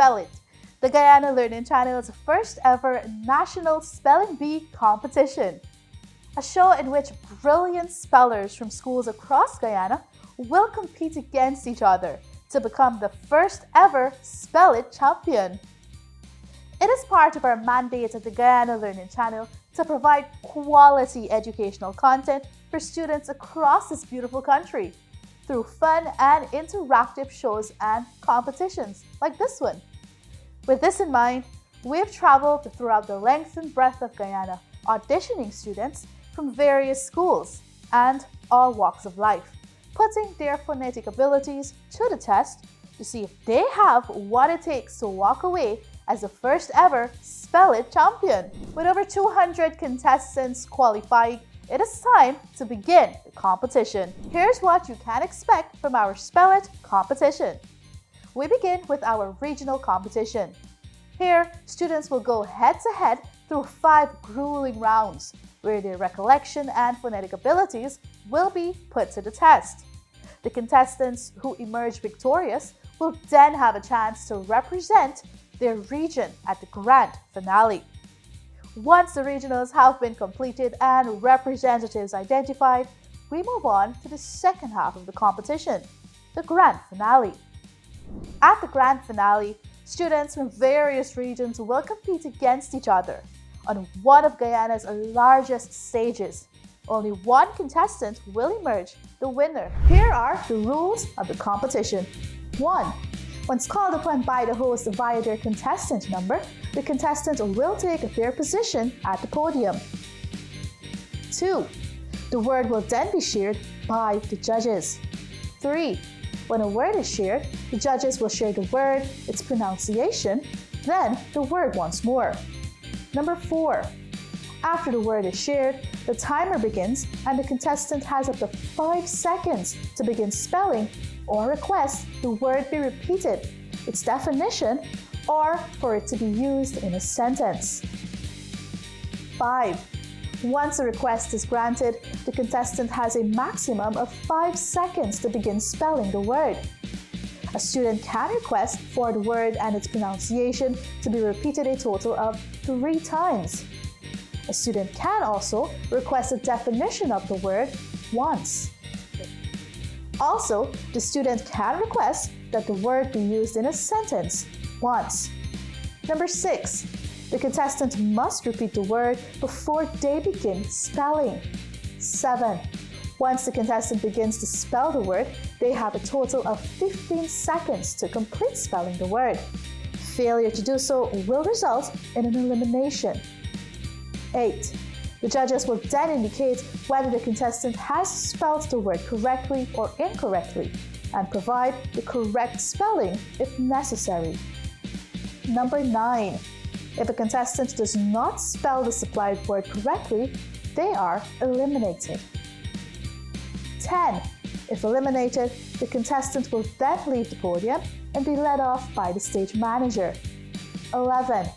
Spell It, the Guyana Learning Channel's first ever National Spelling Bee competition. A show in which brilliant spellers from schools across Guyana will compete against each other to become the first ever Spell It champion. It is part of our mandate at the Guyana Learning Channel to provide quality educational content for students across this beautiful country through fun and interactive shows and competitions like this one. With this in mind, we have traveled throughout the length and breadth of Guyana, auditioning students from various schools and all walks of life, putting their phonetic abilities to the test to see if they have what it takes to walk away as the first ever Spell It champion. With over 200 contestants qualifying, it is time to begin the competition. Here's what you can expect from our Spell It competition. We begin with our regional competition. Here, students will go head-to-head through 5 grueling rounds, where their recollection and phonetic abilities will be put to the test. The contestants who emerge victorious will then have a chance to represent their region at the grand finale. Once the regionals have been completed and representatives identified, we move on to the second half of the competition, the grand finale. At the grand finale, students from various regions will compete against each other on one of Guyana's largest stages. Only one contestant will emerge the winner. Here are the rules of the competition. 1. Once called upon by the host via their contestant number, the contestant will take their position at the podium. 2. The word will then be shared by the judges. 3. When a word is shared, the judges will share the word, its pronunciation, then the word once more. 4. After the word is shared, the timer begins and the contestant has up to 5 seconds to begin spelling or request the word be repeated, its definition, or for it to be used in a sentence. 5. Once a request is granted, the contestant has a maximum of 5 seconds to begin spelling the word. A student can request for the word and its pronunciation to be repeated a total of 3 times. A student can also request a definition of the word once. Also, the student can request that the word be used in a sentence once. 6. The contestant must repeat the word before they begin spelling. 7. Once the contestant begins to spell the word, they have a total of 15 seconds to complete spelling the word. Failure to do so will result in an elimination. 8. The judges will then indicate whether the contestant has spelled the word correctly or incorrectly and provide the correct spelling if necessary. 9. If a contestant does not spell the supplied word correctly, they are eliminated. 10. If eliminated, the contestant will then leave the podium and be led off by the stage manager. 11.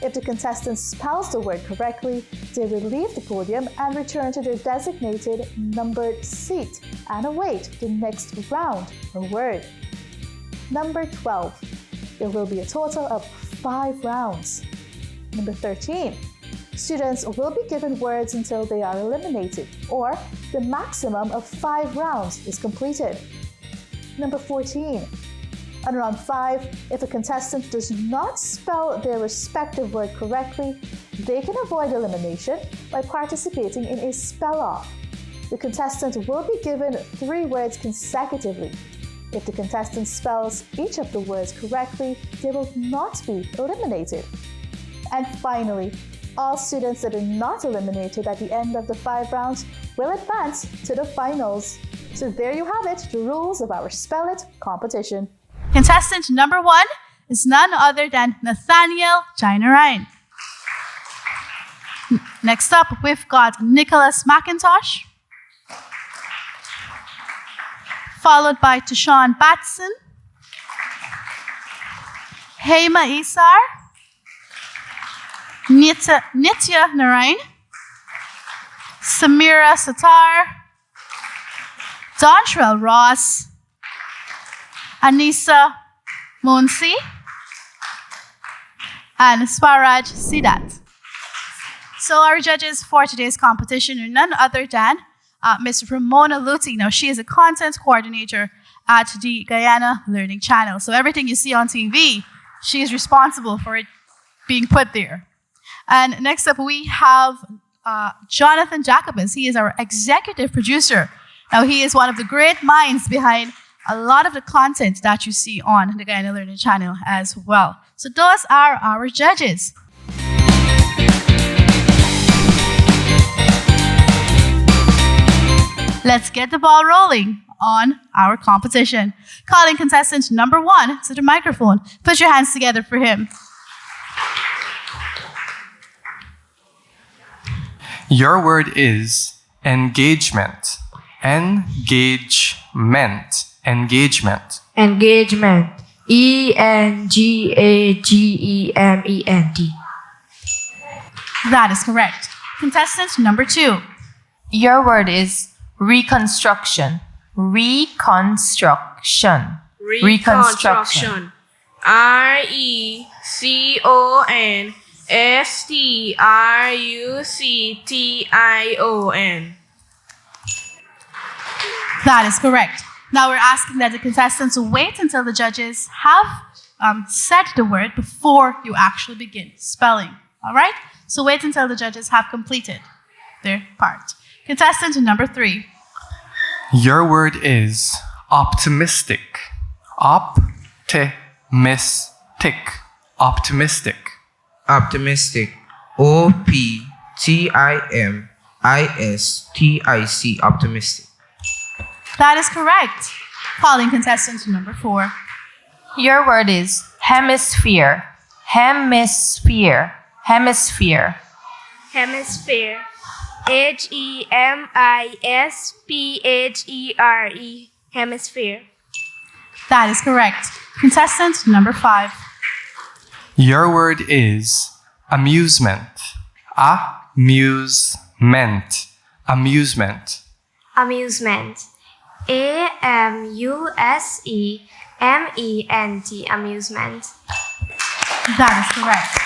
If the contestant spells the word correctly, they will leave the podium and return to their designated numbered seat and await the next round or word. 12. There will be a total of 5 rounds. 13. Students will be given words until they are eliminated or the maximum of 5 rounds is completed. 14. On round 5, if a contestant does not spell their respective word correctly, they can avoid elimination by participating in a spell-off. The contestant will be given 3 words consecutively. If the contestant spells each of the words correctly, they will not be eliminated. And finally, all students that are not eliminated at the end of the 5 rounds will advance to the finals. So there you have it, the rules of our Spell It competition. Contestant number 1 is none other than Nathaniel Jainarain. Next up, we've got Nicholas McIntosh, followed by Tashawn Batson, Hema Isar, Nitya Narain, Samira Satar, Dontrell Ross, Anissa Monsi, and Swaraj Sidat. So our judges for today's competition are none other than Ms. Ramona Luti. Now, she is a content coordinator at the Guyana Learning Channel. So everything you see on TV, she is responsible for it being put there. And next up, we have Jonathan Jacobus. He is our executive producer. Now, he is one of the great minds behind a lot of the content that you see on the Guyana Learning Channel as well. So those are our judges. Let's get the ball rolling on our competition. Calling contestant number 1 to the microphone. Put your hands together for him. Your word is engagement. Engagement. Engagement. Engagement. ENGAGEMENT. That is correct. Contestant number 2. Your word is reconstruction. Reconstruction. Reconstruction. RECONSTRUCTION. That is correct. Now we're asking that the contestants wait until the judges have said the word before you actually begin spelling. All right? So wait until the judges have completed their part. Contestant number 3. Your word is optimistic. Optimistic. Optimistic. Optimistic. OPTIMISTIC. Optimistic. That is correct. Calling contestant number 4. Your word is hemisphere. Hemisphere. Hemisphere. Hemisphere. HEMISPHERE. Hemisphere. That is correct. Contestant number 5. Your word is amusement. Amusement. Amusement. Amusement. AMUSEMENT. Amusement. That is correct.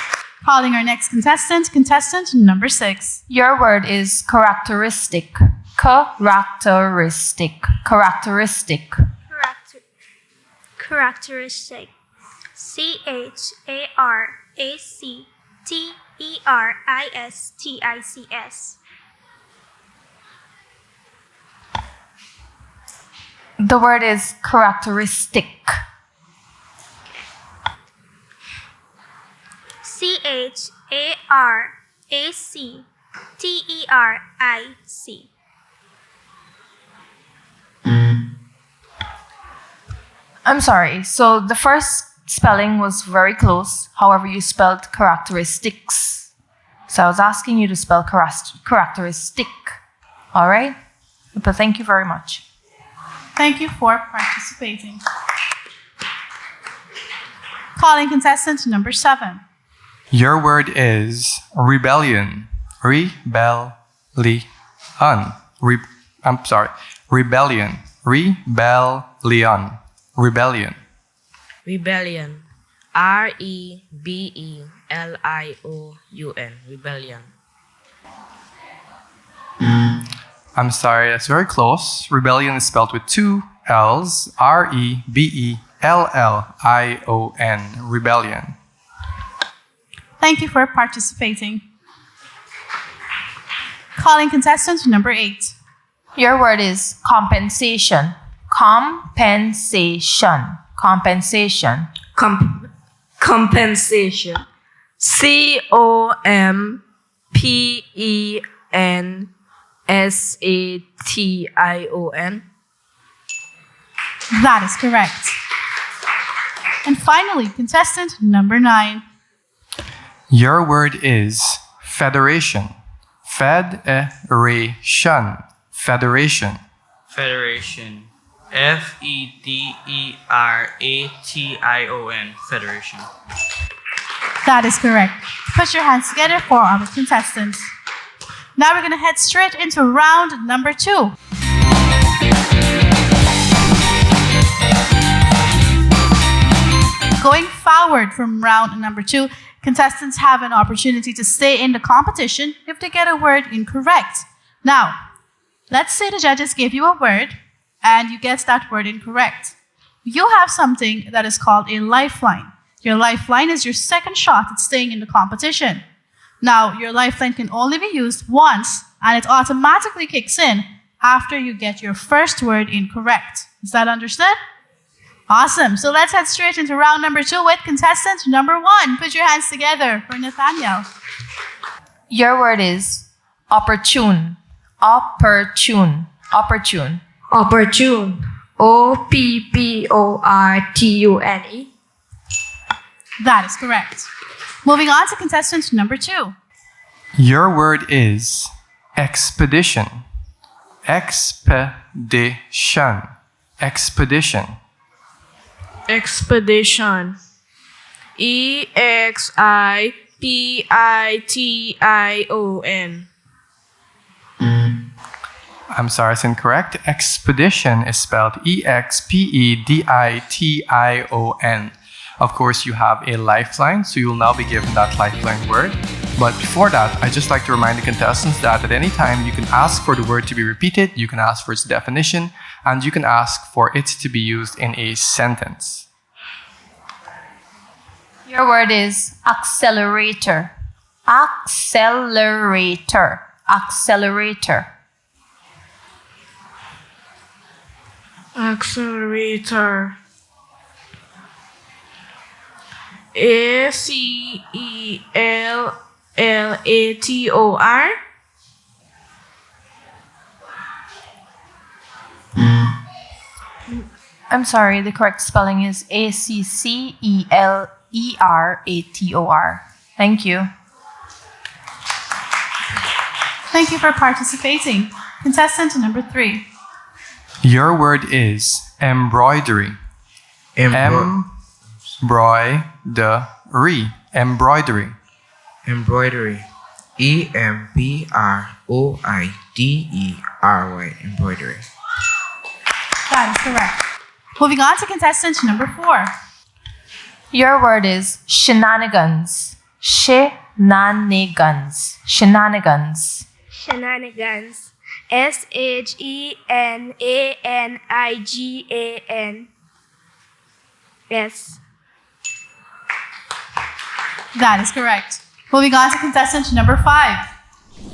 Calling our next contestant, contestant number 6. Your word is characteristic. Characteristic. Characteristic. Characteristic. CHARACTERISTICS. The word is characteristic. CHARACTERIC. I'm sorry. So the first spelling was very close. However, you spelled characteristics. So I was asking you to spell characteristic. All right? But thank you very much. Thank you for participating. Calling contestant number 7. Your word is rebellion. Rebellion. Rebellion. Rebellion. Rebellion. Rebellion. REBELION. Rebellion. I'm sorry, that's very close. Rebellion is spelled with 2 L's. REBELLION. Rebellion. Thank you for participating. Calling contestant number 8. Your word is compensation. Compensation. Compensation. Compensation. COMPENSATION. That is correct. And finally, contestant number 9. Your word is federation. Federation. Federation. Federation. FEDERATION. Federation. That is correct. Put your hands together for our contestants. Now we're going to head straight into round number 2. Going forward from round number 2, Contestants have an opportunity to stay in the competition if they get a word incorrect. Now, let's say the judges gave you a word and you guessed that word incorrect. You have something that is called a lifeline. Your lifeline is your second shot at staying in the competition. Now, your lifeline can only be used once and it automatically kicks in after you get your first word incorrect. Is that understood? Awesome. So let's head straight into round number 2 with contestant number 1. Put your hands together for Nathaniel. Your word is opportune. Opportune. Opportune. Opportune. OPPORTUNE. That is correct. Moving on to contestant number 2. Your word is expedition. Expedition. Expedition. Expedition. EXIPITION. I'm sorry, it's incorrect. Expedition is spelled EXPEDITION. Of course, you have a lifeline, so you will now be given that lifeline word. But before that, I'd just like to remind the contestants that at any time you can ask for the word to be repeated, you can ask for its definition, and you can ask for it to be used in a sentence. Your word is accelerator. Accelerator. Accelerator. Accelerator. ACELLATOR. I'm sorry, the correct spelling is ACCELERATOR. Thank you. Thank you for participating. Contestant number 3. Your word is embroidery. Embroidery. Embroidery. Embroidery. EMBROIDERY. Embroidery. That is correct. Moving on to contestant number 4. Your word is shenanigans. Shenanigans. Shenanigans. Shenanigans. SHENANIGANS. That is correct. Moving on to contestant number 5.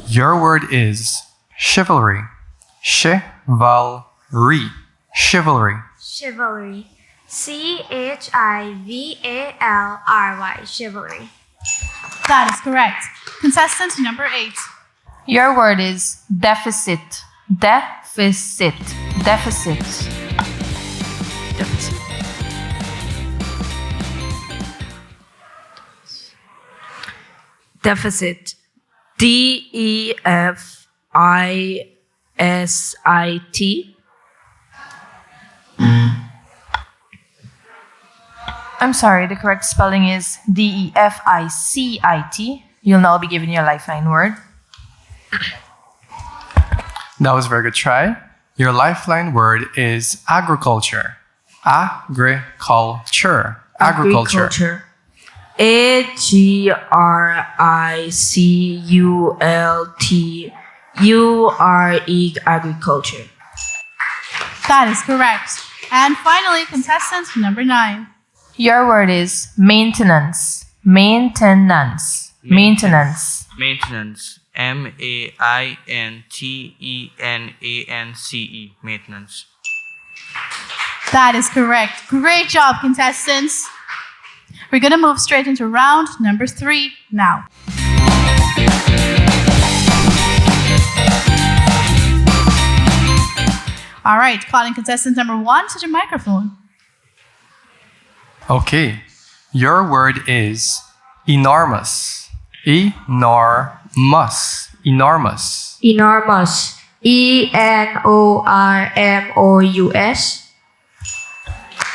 Your word is chivalry. Chivalry. Chivalry. Chivalry. CHIVALRY. Chivalry. That is correct. Contestant number 8. Your word is deficit. Deficit. Deficit. Deficit. Deficit. DEFISIT. I'm sorry, the correct spelling is DEFICIT. You'll now be given your lifeline word. That was a very good try. Your lifeline word is agriculture. Agriculture. Agriculture. AGRICULTURE. Agriculture. That is correct. And finally, contestant number 9. Your word is maintenance. Maintenance. Maintenance. Maintenance. MAINTENANCE. Maintenance. That is correct. Great job, contestants. We're going to move straight into round number 3 now. All right, calling contestant number 1 to the microphone. Okay. Your word is enormous. Enormous. Enormous. Enormous. ENORMOUS.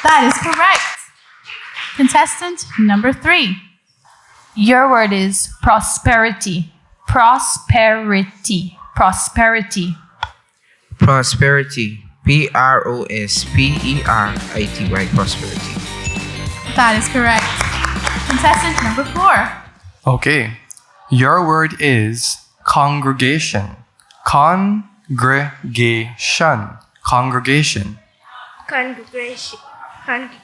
That is correct. Contestant number 3. Your word is prosperity. Prosperity. Prosperity. Prosperity. PROSPERITY. Prosperity. That is correct. Contestant number 4. Okay. Your word is congregation. Congregation. Congregation. Congregation. Congregation.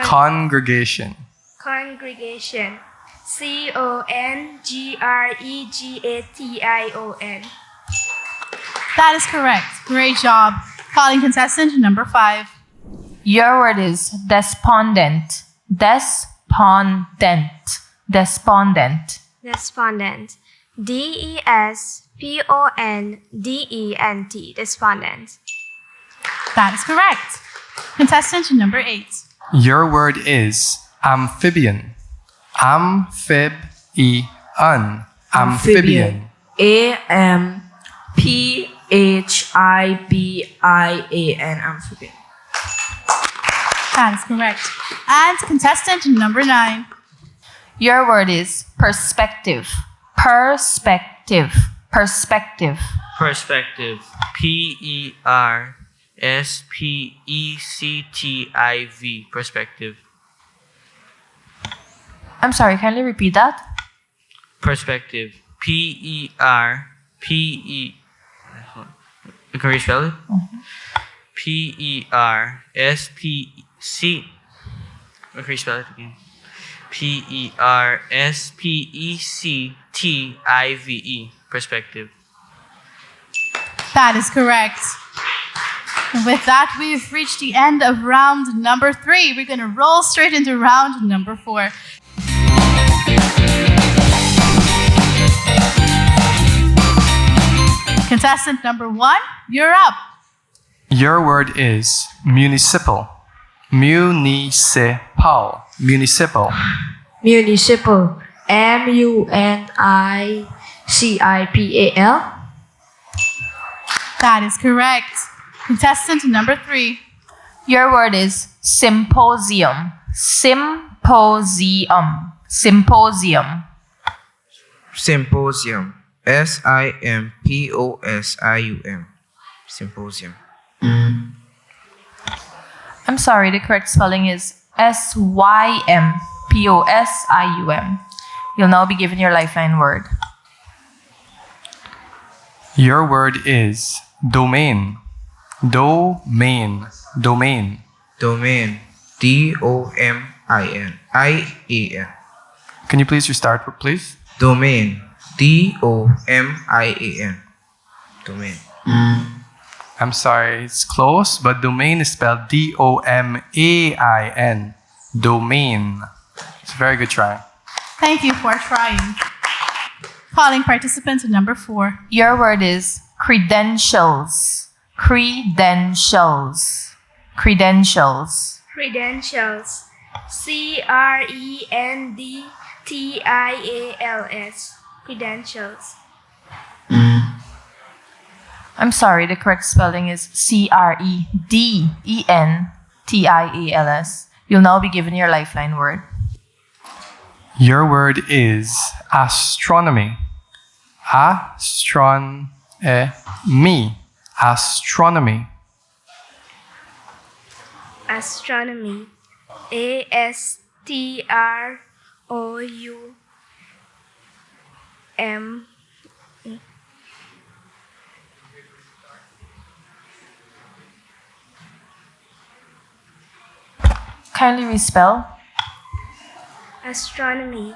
Congregation. Congregation. That is correct. Great job. Calling contestant number 5. Your word is despondent. Despondent. Despondent. Despondent. Despondent. Despondent. That is correct. Contestant number 8. Your word is amphibian. Amphibian. Amphibian. Amphibian. Amphibian. That is correct. And contestant number 9. Your word is perspective. Perspective. Perspective. Perspective. Perspective. Perspective. I'm sorry, kindly repeat that. Perspective. Perpe. Can you spell it? Perspec. Can you spell it again? Perspective. Perspective. That is correct. And with that, we've reached the end of round number 3. We're going to roll straight into round number 4. Contestant number 1, you're up. Your word is municipal. Municipal. Municipal. Municipal. Municipal. That is correct. Contestant number 3. Your word is symposium. Symposium. Symposium. Symposium. Symposium. Symposium. I'm sorry, the correct spelling is Symposium. You'll now be given your lifeline word. Your word is domain. Domain. Domain. Domain. Domin. IAN. Can you please restart, please? Domain. Domian. Domain. I'm sorry, it's close, but domain is spelled Domain. Domain. It's a very good try. Thank you for trying. Calling participant number 4. Your word is credentials. Credentials. Credentials. Credentials. Crendtials. Credentials. I'm sorry, the correct spelling is Credentials. You'll now be given your lifeline word. Your word is astronomy. Astronomy. Astronomy. Astronomy. Astroum. Kindly respell. Astronomy.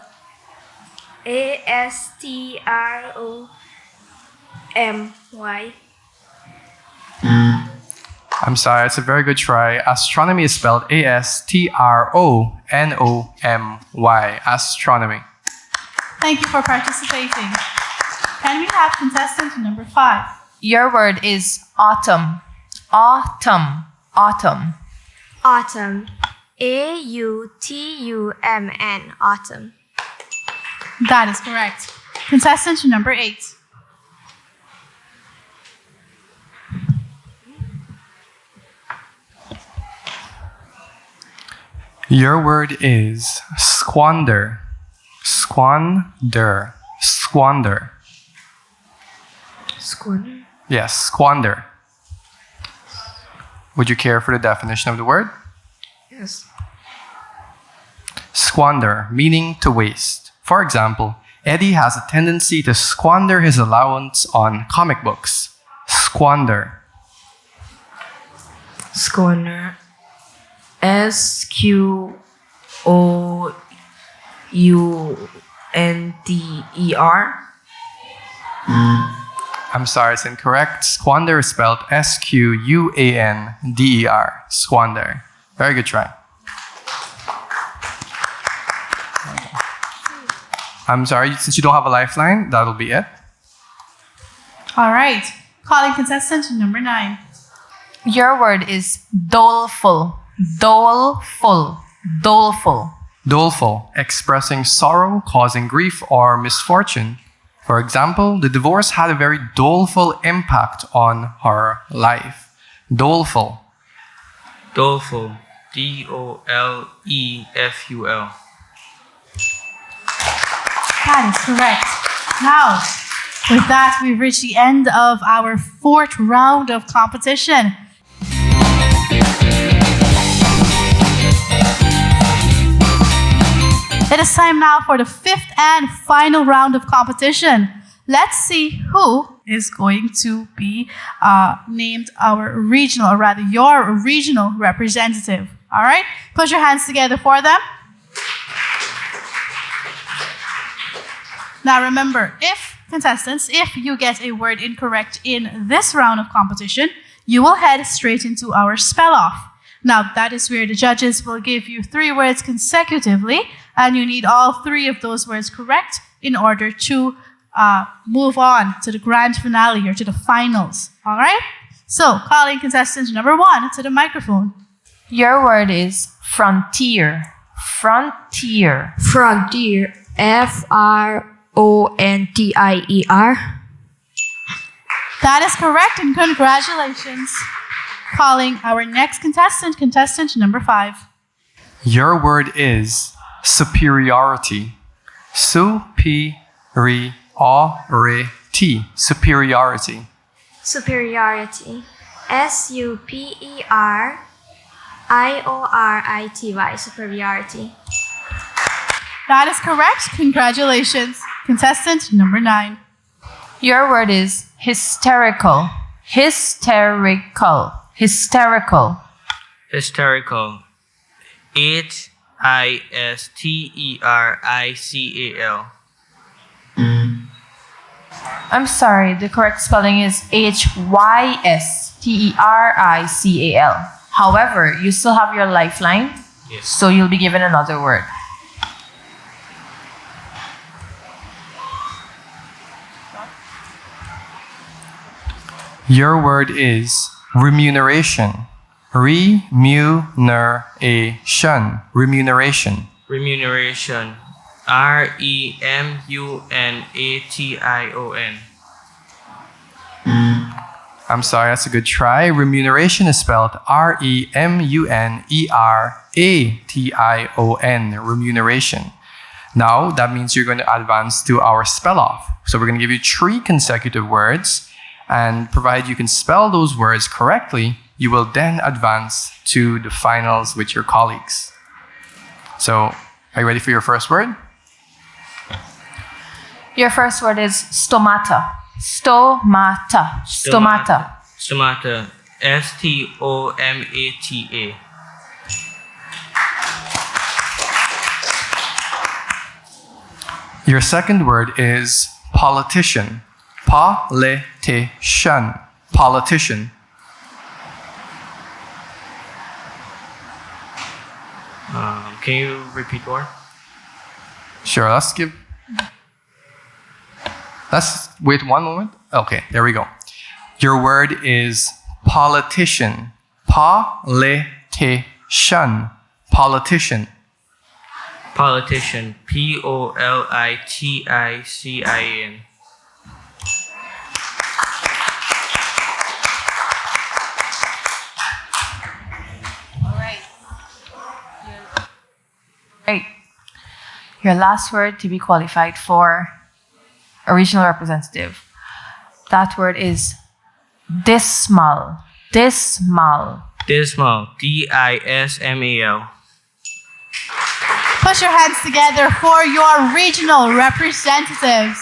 Astromy. I'm sorry, it's a very good try. Astronomy is spelled Astronomy. Astronomy. Thank you for participating. Can we have contestant number 5? Your word is autumn. Autumn. Autumn. Autumn. Autumn. Autumn. That is correct. Contestant number 8. Your word is squander. Squander. Squander. Squander. Yes, squander. Would you care for the definition of the word? Yes. Squander, meaning to waste. For example, Eddie has a tendency to squander his allowance on comic books. Squander. Squander. Squunder. I'm sorry, it's incorrect. Squander is spelled Squander. Squander. Very good try. I'm sorry, since you don't have a lifeline, that'll be it. All right. Calling contestant number 9. Your word is doleful. Doleful. Doleful. Doleful, expressing sorrow, causing grief or misfortune. For example, the divorce had a very doleful impact on her life. Doleful. Doleful. Doleful. That is correct. Now, with that, we've reached the end of our 4th round of competition. It is time now for the 5th and final round of competition. Let's see who is going to be named our regional, or rather your regional representative. All right? Put your hands together for them. Now remember, contestants, if you get a word incorrect in this round of competition, you will head straight into our spell-off. Now, that is where the judges will give you 3 words consecutively, and you need all 3 of those words correct in order to move on to the grand finale or to the finals. All right? So, calling contestant number 1 to the microphone. Your word is frontier. Frontier. Frontier. Frontier. That is correct, and congratulations. Calling our next contestant number 5. Your word is superiority. Superiority. Superiority. Superiority. Superiority. Superiority. That is correct. Congratulations. Contestant number 9. Your word is hysterical. Hysterical. Hysterical. Hysterical. Hysterical. I'm sorry, the correct spelling is Hystericel. However, you still have your lifeline, Yes. so you'll be given another word. Your word is remuneration. Remuneration. Remuneration. Remuneration. Remuneration. I'm sorry, that's a good try. Remuneration is spelled Remuneration. Remuneration. Now, that means you're going to advance to our spell-off. So we're going to give you 3 consecutive words, and provided you can spell those words correctly, you will then advance to the finals with your colleagues. So, are you ready for your first word? Your first word is stomata. Stomata. Stomata. Stomata. Stomata. Your second word is politician. Politician. Politician. Can you repeat more? Sure, let's wait one moment. Okay, there we go. Your word is politician. Politician. Politician. Politician. Politicin. Right. Your last word to be qualified for a regional representative. That word is dismal. Dismal. Dismal. Dismal. Put your hands together for your regional representatives.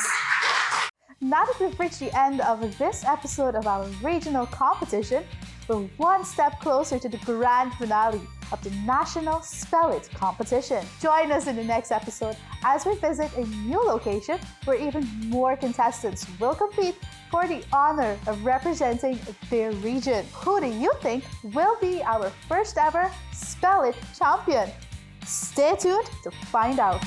Now that we've reached the end of this episode of our regional competition, we're one step closer to the grand finale of the National Spell It competition. Join us in the next episode as we visit a new location where even more contestants will compete for the honor of representing their region. Who do you think will be our first ever Spell It champion? Stay tuned to find out.